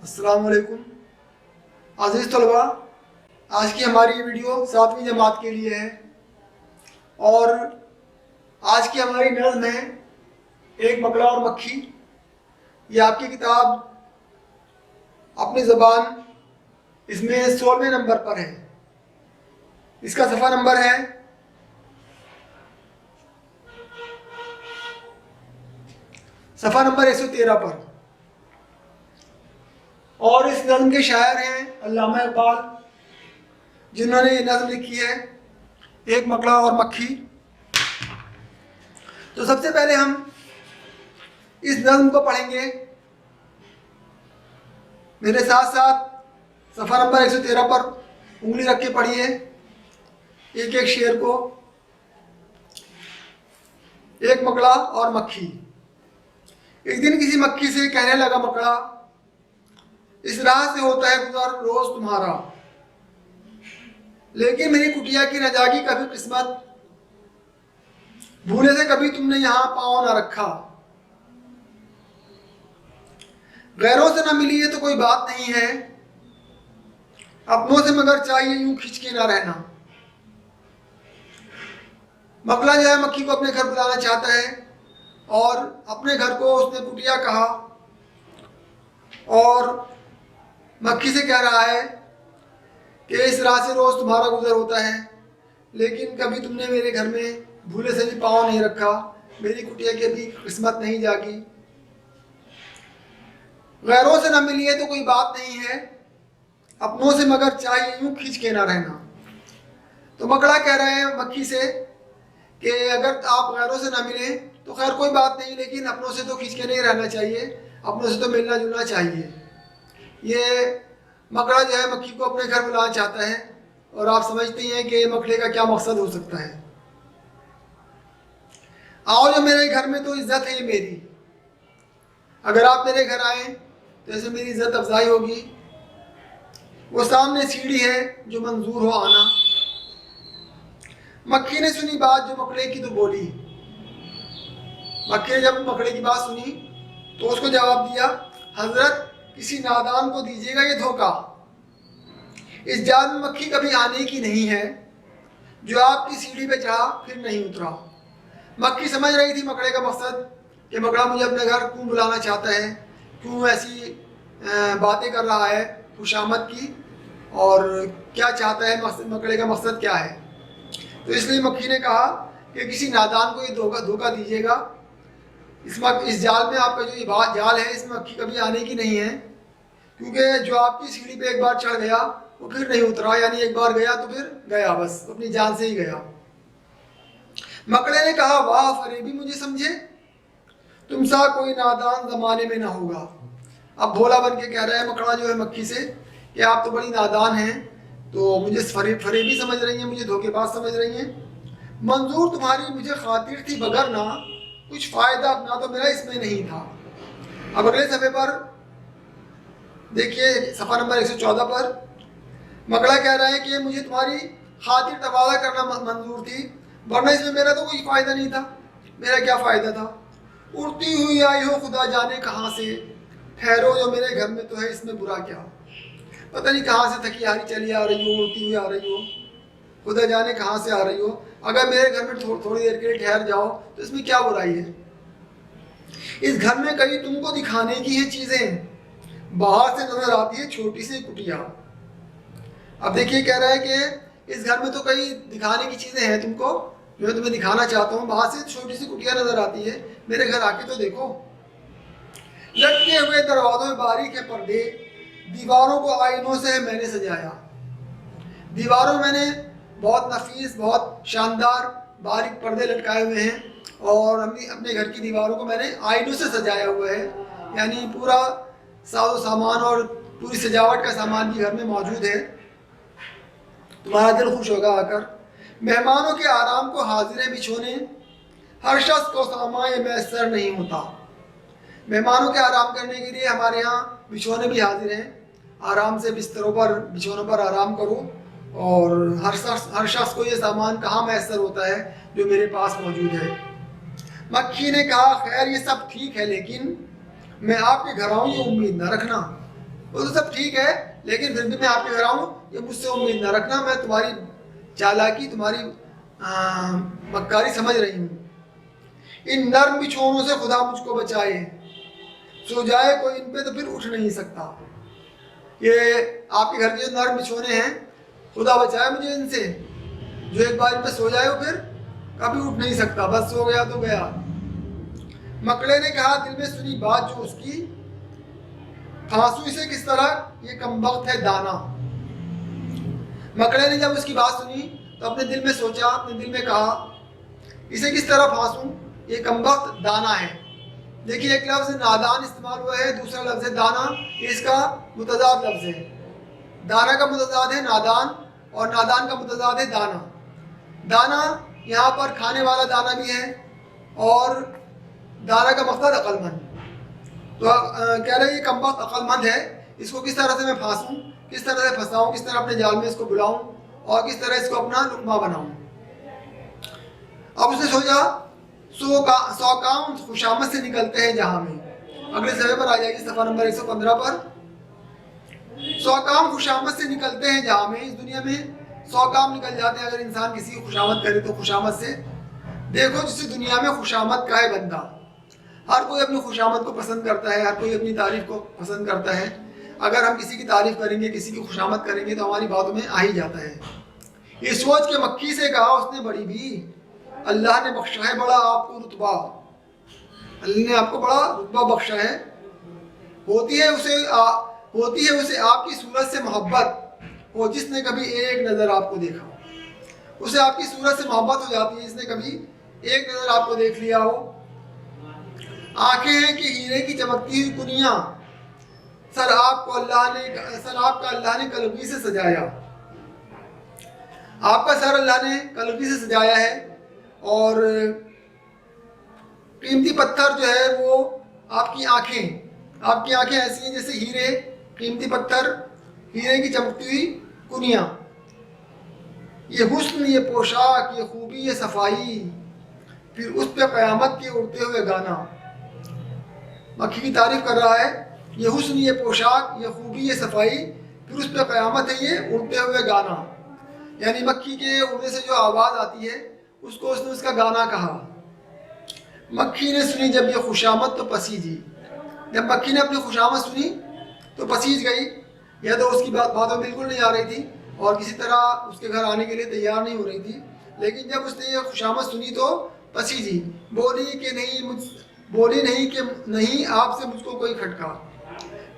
अस्सलाम वालेकुम अज़ीज़ तलबा। आज की हमारी वीडियो 7वीं जमात के लिए है और आज की हमारी नज़्म है एक मकड़ा और मक्खी। ये आपकी किताब अपनी ज़बान इसमें 16वें नंबर पर है। इसका सफ़ा नंबर है सफ़ा नंबर 113 पर। और इस नज़्म के शायर हैं अल्लामा इकबाल, जिन्होंने ये नज़्म लिखी है एक मकड़ा और मक्खी। तो सबसे पहले हम इस नज़्म को पढ़ेंगे। मेरे साथ साथ सफ़ा नंबर 113 पर उंगली रख के पढ़िए एक एक शेर को। एक मकड़ा और मक्खी। एक दिन किसी मक्खी से कहने लगा मकड़ा, इस राह से होता है गुजर रोज तुम्हारा, लेकिन मेरी कुटिया की न जागी कभी किस्मत, भूले से कभी तुमने यहां पांव ना रखा। गैरों से न मिली है तो कोई बात नहीं है, अपनों से मगर चाहिए यूं खिंच के ना रहना। मकड़ा जो है मक्खी को अपने घर बुलाना चाहता है और अपने घर को उसने कुटिया कहा और मक्खी से कह रहा है कि इस राह से रोज तुम्हारा गुजर होता है, लेकिन कभी तुमने मेरे घर में भूले से भी पाँव नहीं रखा, मेरी कुटिया की अभी किस्मत नहीं जागी। गैरों से न मिली है तो कोई बात नहीं है, अपनों से मगर चाहिए यूं खींच के ना रहना। तो मकड़ा कह रहे हैं मक्खी से कि अगर आप गैरों से ना मिले तो खैर कोई बात नहीं, लेकिन अपनों से तो खींच के नहीं रहना चाहिए, अपनों से तो मिलना जुलना चाहिए। ये मकड़ा जो है मक्खी को अपने घर बुलाना चाहता है और आप समझते हैं कि मकड़े का क्या मकसद हो सकता है। आओ जो मेरे घर में तो इज्जत है ये मेरी, अगर आप मेरे घर आए तो ऐसे मेरी इज्जत अफजाई होगी। वो सामने सीढ़ी है जो मंजूर हो आना। मक्खी ने सुनी बात जो मकड़े की तो बोली। मक्खी ने जब मकड़े की बात सुनी तो उसको जवाब दिया, हजरत किसी नादान को दीजिएगा ये धोखा, इस जाल में मक्खी कभी आने की नहीं है, जो आपकी सीढ़ी पे चढ़ा फिर नहीं उतरा। मक्खी समझ रही थी मकड़े का मकसद कि मकड़ा मुझे अपने घर क्यों बुलाना चाहता है, क्यों ऐसी बातें कर रहा है खुशामद की, और क्या चाहता है, मकड़े का मकसद क्या है। तो इसलिए मक्खी ने कहा कि किसी नादान को ये धोखा दीजिएगा, इस जाल में आपका जो ये जाल है इसमें मक्खी कभी आने की नहीं है, क्योंकि जो आपकी सीढ़ी पे एक बार चढ़ गया वो फिर नहीं उतरा, यानी एक बार गया तो फिर गया, बस अपनी जान से ही गया। मकड़े ने कहा, वाह फरेबी मुझे समझे, तुम सा कोई नादान जमाने में ना होगा। अब भोला बन के कह रहा है मकड़ा जो है मक्खी से कि आप तो बड़ी नादान हैं, तो मुझे फरेबी समझ रही हैं, मुझे धोखेबाज समझ रही हैं। मंजूर तुम्हारी मुझे खातिर थी बगर ना, कुछ फायदा अपना तो मेरा इसमें नहीं था। अब अगले सफ़े पर देखिए, सफ़ा नंबर 114 पर मकड़ा कह रहा है कि मुझे तुम्हारी खातिर तबादला करना मंजूर थी, वरना इसमें मेरा तो कोई फ़ायदा नहीं था। मेरा क्या फ़ायदा था, उड़ती हुई आई हो खुदा जाने कहाँ से, ठहरो जो मेरे घर में तो है इसमें बुरा क्या। पता नहीं कहाँ से थकी हारी चली आ रही हो, उड़ती हुई आ रही हो, खुदा जाने कहाँ से आ रही हो, अगर मेरे घर में थोड़ी देर के लिए ठहर जाओ तो इसमें क्या बुराई है। इस घर में कहीं तुमको दिखाने की है चीज़ें, बाहर से नजर आती है छोटी सी कुटिया। अब देखिए कह रहा है कि इस घर में तो कई दिखाने की चीज़ें हैं तुमको, जो मैं तुम्हें दिखाना चाहता हूँ, बाहर से छोटी सी कुटिया नजर आती है, मेरे घर आके तो देखो। लटके हुए दरवाजों में बारीक है पर्दे, दीवारों को आईनों से मैंने सजाया। दीवारों में मैंने बहुत नफीस बहुत शानदार बारीक पर्दे लटकाए हुए हैं और अपने घर की दीवारों को मैंने आईनों से सजाया हुआ है, यानी पूरा साजो सामान और पूरी सजावट का सामान भी घर में मौजूद है। तुम्हारा दिल खुश होगा आकर। मेहमानों के आराम को हाजिर है बिछोने, हर शख्स को सामाए मैसर नहीं होता। मेहमानों के आराम करने के लिए हमारे यहाँ बिछोने भी हाजिर हैं, आराम से बिस्तरों पर बिछोनों पर आराम करो, और हर शख्स को ये सामान कहाँ मैसर होता है जो मेरे पास मौजूद है। मक्खी ने कहा, खैर ये सब ठीक है, लेकिन मैं आपके घर आऊँ ये उम्मीद न रखना। वो तो सब ठीक है, लेकिन फिर भी मैं आपके घर आऊँ ये मुझसे उम्मीद ना रखना, मैं तुम्हारी चालाकी, तुम्हारी मक्कारी समझ रही हूँ। इन नर्म बिछोनों से खुदा मुझको बचाए, सो जाए कोई इन पे तो फिर उठ नहीं सकता। ये आपके घर के जो नर्म बिछोने हैं, खुदा बचाए मुझे इनसे, जो एक बार इन पे सो जाए वो फिर कभी उठ नहीं सकता, बस सो गया तो गया। मकड़े ने कहा दिल में सुनी बात जो उसकी, फांसू इसे किस तरह ये कमबख्त है दाना। मकड़े ने जब उसकी बात सुनी तो अपने दिल में सोचा, अपने दिल में कहा इसे किस तरह फांसूं, ये कमबख्त दाना है। देखिए एक लफ्ज़ नादान इस्तेमाल हुआ है, दूसरा लफ्ज़ है दाना, इसका मुतज़ाद लफ्ज़ है। दाना का मुतज़ाद है नादान और नादान का मुतज़ाद है दाना। दाना यहाँ पर खाने वाला दाना भी है और दाना का मकसद अक्लमंद। तो कह रहे हैं ये कमबख्त अक्लमंद है, इसको किस तरह से मैं फांसूं, किस तरह से फंसाऊं, किस तरह अपने जाल में इसको बुलाऊं और किस तरह इसको अपना लुकमा बनाऊं। अब उसने सोचा 100 काम खुशामद से निकलते हैं जहां में। अगले सफ़े पर आ जाएगी, सफ़ा नंबर 115 पर। 100 काम खुशामद से निकलते हैं जहां में। इस दुनिया में 100 काम निकल जाते हैं अगर इंसान किसी की खुशामद करे तो खुशामद से। देखो जिस दुनिया में खुशामद का है बंदा, हर कोई अपनी खुशामद को पसंद करता है, हर कोई अपनी तारीफ को पसंद करता है। अगर हम किसी की तारीफ करेंगे, किसी की खुशामद करेंगे तो हमारी बातों में आ ही जाता है। ये सोच के मक्खी से कहा उसने बड़ी भी, अल्लाह ने बख्शा है बड़ा आपको रुतबा, अल्लाह ने आपको बड़ा रुतबा बख्शा है। होती है उसे आपकी सूरत से मोहब्बत हो, जिसने कभी एक नज़र आपको देखा। उसे आपकी सूरत से मोहब्बत हो जाती है जिसने कभी एक नज़र आपको देख लिया हो। आंखें हैं कि हीरे की चमकती हुई कुनिया, सर आपका अल्लाह ने कलगी से सजाया। आपका सर अल्लाह ने कलगी से सजाया है और कीमती पत्थर जो है वो आपकी आंखें ऐसी हैं जैसे हीरे, कीमती पत्थर, हीरे की चमकती हुई कुनिया। ये हुस्न, ये पोशाक, ये खूबी, ये सफाई, फिर उस पे क़यामत के उड़ते हुए गाना। मक्खी की तारीफ कर रहा है, ये हुस्न, ये पोशाक, ये खूबी, ये सफाई, फिर उस पे क़यामत है ये उड़ते हुए गाना। यानी मक्खी के उड़ने से जो आवाज़ आती है उसको उसने उसका गाना कहा। मक्खी ने सुनी जब ये खुशामद तो पसीजी। जब मक्खी ने अपनी खुशामद सुनी तो पसीज गई, या तो उसकी बातों बिल्कुल नहीं आ रही थी और किसी तरह उसके घर आने के लिए तैयार नहीं हो रही थी। लेकिन जब उसने ये खुशामद सुनी तो पसीजी, बोली कि नहीं आपसे मुझको कोई खटका।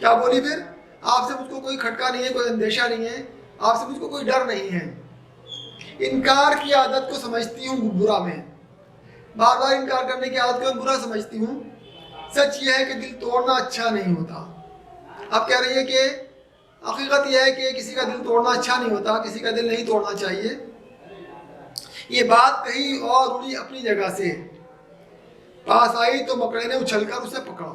क्या बोली फिर? आपसे मुझको कोई खटका नहीं है, कोई अंदेशा नहीं है, आपसे मुझको कोई डर नहीं है। इनकार की आदत को समझती हूँ बुरा, मैं बार बार इनकार करने की आदत को मैं बुरा समझती हूँ। सच यह है कि दिल तोड़ना अच्छा नहीं होता। अब कह रही है कि हकीकत यह है कि किसी का दिल तोड़ना अच्छा नहीं होता, किसी का दिल नहीं तोड़ना चाहिए। ये बात कही और उड़ी अपनी जगह से, पास आई तो मकड़े ने उछलकर उसे पकड़ा।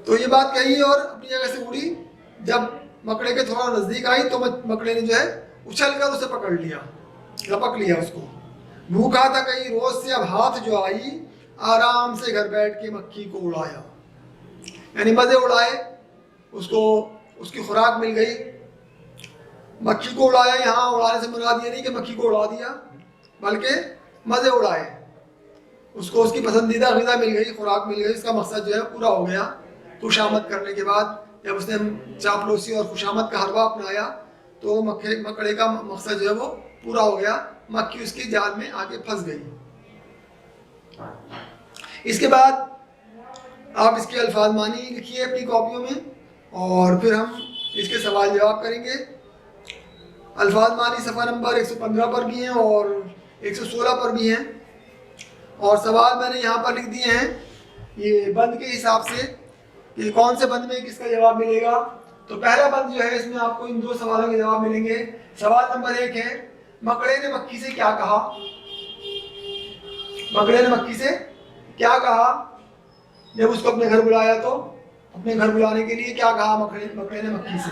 तो ये बात कही और अपनी जगह से उड़ी। जब मकड़े के थोड़ा नजदीक आई तो मकड़े ने जो है उछलकर उसे पकड़ लिया, लपक लिया उसको। भूखा था कई रोज से, अब हाथ जो आई, आराम से घर बैठ के मक्खी को उड़ाया। यानी मजे उड़ाए, उसको उसकी खुराक मिल गई। मक्खी को उड़ाया, यहाँ उड़ाने से मुराद ये नहीं कि मक्खी को उड़ा दिया, बल्कि मजे उड़ाए। उसको उसकी पसंदीदा ग़िज़ा मिल गई, खुराक मिल गई, इसका मकसद जो है पूरा हो गया। खुशामद करने के बाद जब उसने चापलूसी और खुशामद का हरवा अपनाया तो मकड़े का मकसद जो है वो पूरा हो गया। मक्खी उसकी जाल में आके फंस गई। इसके बाद आप इसके अल्फाज मानी लिखिए अपनी कॉपियों में और फिर हम इसके सवाल जवाब करेंगे। अल्फाज मानी सफ़ा नंबर 115 पर भी हैं और 116 पर भी हैं और सवाल मैंने यहाँ पर लिख दिए हैं ये बंद के हिसाब से कि कौन से बंद में किसका जवाब मिलेगा। तो पहला बंद जो है इसमें आपको इन 2 सवालों के जवाब मिलेंगे। सवाल नंबर 1 है, मकड़े ने मक्खी से क्या कहा? मकड़े ने मक्खी से क्या कहा जब उसको अपने घर बुलाया? तो अपने घर बुलाने के लिए क्या कहा मकड़े ने मक्खी से?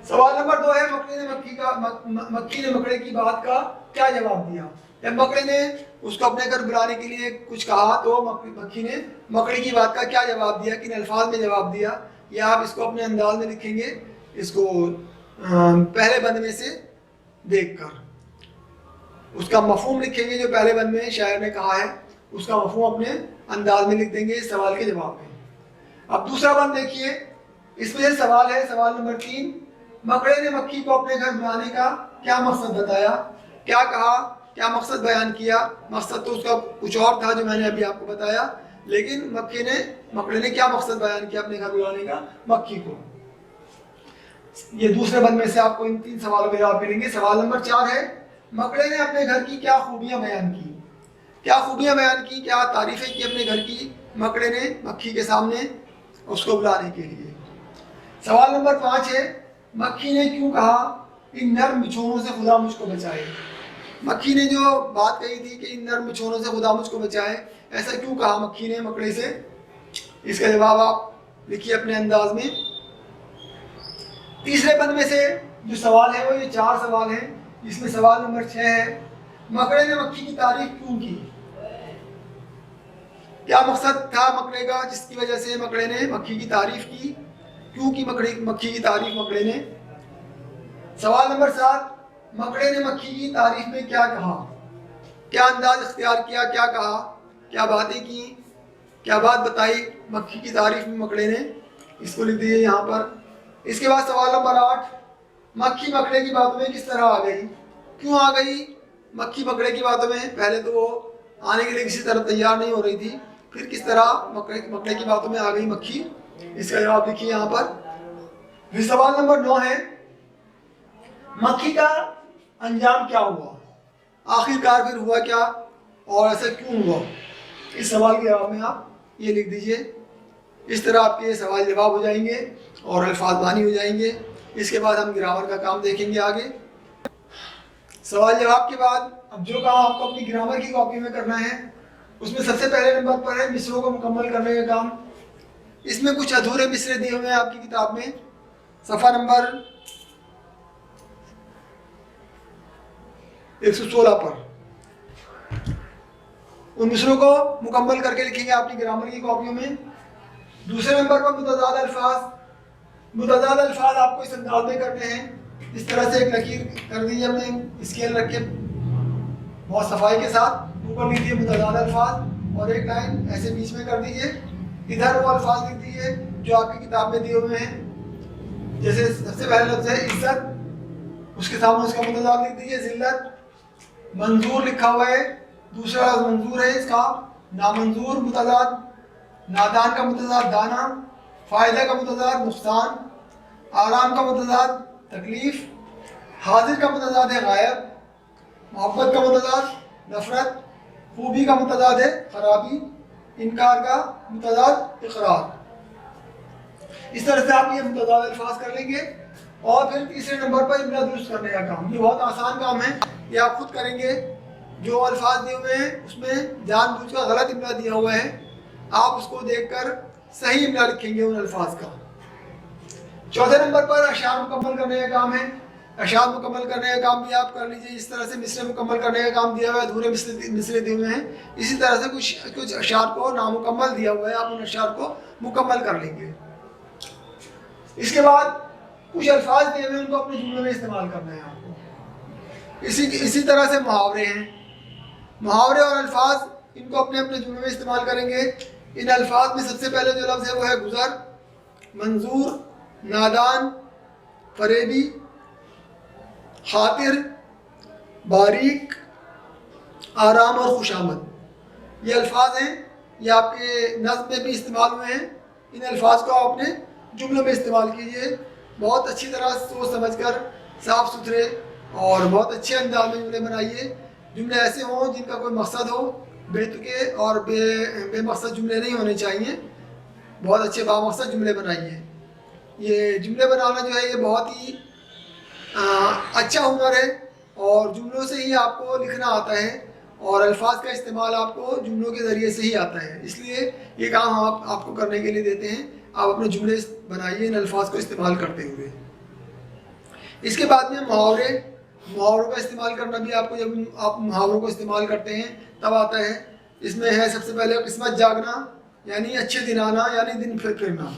सवाल नंबर 2 है, मक्खी ने मकड़े की बात का क्या जवाब दिया? जब मकड़े ने उसको अपने घर बुलाने के लिए कुछ कहा तो मक्खी ने मकड़ी की बात का क्या जवाब दिया, किन अल्फाज में जवाब दिया, ये आप इसको अपने अंदाज में लिखेंगे, इसको पहले बंद में से देखकर उसका मफहूम लिखेंगे। जो पहले बंद में शायर ने कहा है उसका मफहूम अपने अंदाज में लिख देंगे इस सवाल के जवाब में। अब दूसरा बंद देखिए, इसमें सवाल है, सवाल नंबर 3, मकड़े ने मक्खी को अपने घर बुलाने का क्या मकसद बताया, क्या कहा, क्या मकसद बयान किया। मकसद तो उसका कुछ और था जो मैंने अभी आपको बताया, लेकिन मकड़े ने क्या मकसद बयान किया अपने घर बुलाने का मक्खी को। ये दूसरे बंद में से आपको इन 3 सवालों के जवाब मिलेंगे। सवाल नंबर 4 है, मकड़े ने अपने घर की क्या खूबियां बयान की, क्या खूबियां बयान की, क्या तारीफें की अपने घर की मकड़े ने मक्खी के सामने उसको बुलाने के लिए। सवाल नंबर 5 है, मक्खी ने क्यों कहा इन नर्म बिछोनों से खुदा मुझको बचाए। मक्खी ने जो बात कही थी कि इन नर्म बिछोनों से खुदा मुझको बचाए, ऐसा क्यों कहा मक्खी ने मकड़े से, इसका जवाब आप लिखिए अपने अंदाज में। तीसरे बंद में से जो सवाल है वो ये 4 सवाल हैं। इसमें सवाल नंबर 6 है, मकड़े ने मक्खी की तारीफ क्यों की, क्या मकसद था मकड़े का जिसकी वजह से मकड़े ने मक्खी की तारीफ की, क्यों की मक्खी की तारीफ मकड़े ने। सवाल नंबर 7, मकड़े ने मक्खी की तारीफ में क्या कहा, क्या अंदाज इख्तियार किया, क्या कहा, क्या बातें की, क्या बात बताई मक्खी की तारीफ में मकड़े ने, इसको लिख दीजिए यहाँ पर। इसके बाद सवाल नंबर 8, मक्खी मकड़े की बातों में किस तरह आ गई, क्यों आ गई मक्खी मकड़े की बातों में। पहले तो वो आने के लिए किसी तरह तैयार नहीं हो रही थी, फिर किस तरह मकड़े की बातों में आ गई मक्खी, इसका जवाब लिखिए यहाँ पर। फिर सवाल नंबर 9 है, मक्खी का अंजाम क्या हुआ, आखिरकार फिर हुआ क्या और ऐसा क्यों हुआ। इस सवाल के जवाब में आप ये लिख दीजिए। इस तरह आपके सवाल जवाब हो जाएंगे और अल्फाज बानी हो जाएंगे। इसके बाद हम ग्रामर का काम देखेंगे आगे। सवाल जवाब के बाद अब जो काम आपको अपनी ग्रामर की कॉपी में करना है उसमें सबसे पहले नंबर पर है मिसरों को मुकम्मल करने का काम। इसमें कुछ अधूरे मिसरे दिए हुए हैं आपकी किताब में, सफ़ा नंबर 116 पर। उन मिसरों को मुकम्मल करके लिखेंगे अपनी ग्रामर की कॉपियों में। दूसरे नंबर पर मुतज़ाद अल्फाज। मुतज़ाद अल्फाज आपको इस अंदाज में करने हैं, इस तरह से एक लकीर कर दीजिए, अपने स्केल रख के बहुत सफाई के साथ ऊपर लिख दिए मुतज़ाद अल्फाज और एक लाइन ऐसे बीच में कर दीजिए। इधर वो अल्फाज लिख दीजिए जो आपकी किताब में दिए हुए हैं। जैसे सबसे पहले लफ्ज़ है इज्जत, उसके सामने उसका मुतज़ाद लिख दीजिए जिल्लत। मंजूर लिखा हुआ है, दूसरा मंजूर है इसका नामंजूर मुतज़ाद। नादान का मुतज़ाद दाना, फ़ायदा का मुतज़ाद नुकसान, आराम का मुतज़ाद तकलीफ़, हाजिर का मुतज़ाद है गायब, मोहब्बत का मुतज़ाद नफ़रत, खूबी का मुतज़ाद है खराबी, इनकार का मुतज़ाद इक़रार। इस तरह से आप ये मुतज़ाद अल्फाज कर लेंगे। और फिर तीसरे नंबर पर इमला दुरुस्त करने का काम। ये बहुत आसान काम है, ये आप खुद करेंगे। जो अल्फाज दिए हुए हैं उसमें जानबूझकर गलत इमला दिया हुआ है, आप उसको देखकर सही इमला लिखेंगे उन अल्फाज का। चौथे नंबर पर अशार मुकम्मल करने का काम है। अशार मुकम्मल करने का काम भी आप कर लीजिए। इस तरह से मिसरे मुकम्मल करने का काम दिया हुआ है, अधूरे मिसरे दिए हुए हैं। इसी तरह से कुछ अशार को नामुकम्मल दिया हुआ है, आप उन अशार को मुकम्मल कर लेंगे। इसके बाद कुछ अल्फाज दिए हुए हैं, उनको अपने जुमले में इस्तेमाल करना है आपको। इसी तरह से मुहावरे हैं, मुहावरे और अल्फाज इनको अपने अपने जुमले में इस्तेमाल करेंगे। इन अल्फाज में सबसे पहले जो लफ्ज़ है वो है गुज़र, मंजूर, नादान, फरेबी, खातिर, बारीक, आराम और खुशामद। ये अल्फाज हैं, ये आपके नज़्म में भी इस्तेमाल हुए हैं। इन अल्फाज को आप अपने जुमलों में इस्तेमाल कीजिए। बहुत अच्छी तरह सोच समझकर साफ़ सुथरे और बहुत अच्छे अंदाज में जुमले बनाइए। जुमले ऐसे हों जिनका कोई मकसद हो, बेतुके और बेमकसद जुमले नहीं होने चाहिए। बहुत अच्छे बामकसद जुमले बनाइए। ये जुमले बनाना जो है ये बहुत ही अच्छा हुनर है और जुमलों से ही आपको लिखना आता है और अल्फाज का इस्तेमाल आपको जुमलों के ज़रिए से ही आता है। इसलिए ये काम हम आपको करने के लिए देते हैं। आप अपने जुमले बनाइए इन अल्फाज को इस्तेमाल करते हुए। इसके बाद में मुहावरे। मुहावरों का इस्तेमाल करना भी आपको, जब आप मुहावरों को इस्तेमाल करते हैं तब आता है। इसमें है सबसे पहले किस्मत जागना, यानी अच्छे दिन आना, यानी दिन फिरना।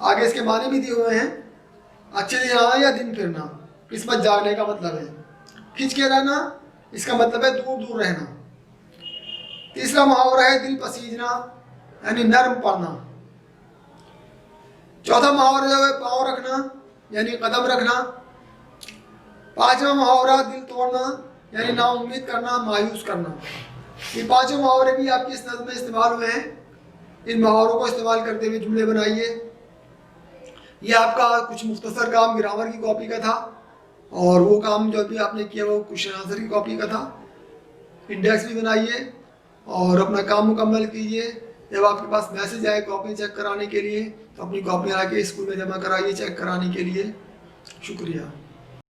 आगे इसके माने भी दिए हुए हैं, अच्छे दिन आना या दिन फिरना। किस्मत जागने का मतलब है खिंच के रहना, इसका मतलब है दूर दूर रहना। तीसरा मुहावरा है दिल पसीजना, यानी नर्म पड़ना। चौथा मुहावरा जो है पाँव रखना, यानी कदम रखना। पांचवा मुहावरा दिल तोड़ना, यानी नाउम्मीद करना, मायूस करना। ये पांचों मुहावरे भी आपकी इस नज़्म में इस्तेमाल हुए हैं। इन मुहावरों को इस्तेमाल करते हुए जुमले बनाइए। ये आपका कुछ मुख्तसर काम ग्रामर की कॉपी का था, और वो काम जो भी आपने किया वो क्वेश्चन आंसर की कॉपी का था। इंडेक्स भी बनाइए और अपना काम मुकम्मल कीजिए। जब आपके पास मैसेज आए कॉपी चेक कराने के लिए, तो अपनी कॉपी आके स्कूल में जमा कराइए चेक कराने के लिए। शुक्रिया।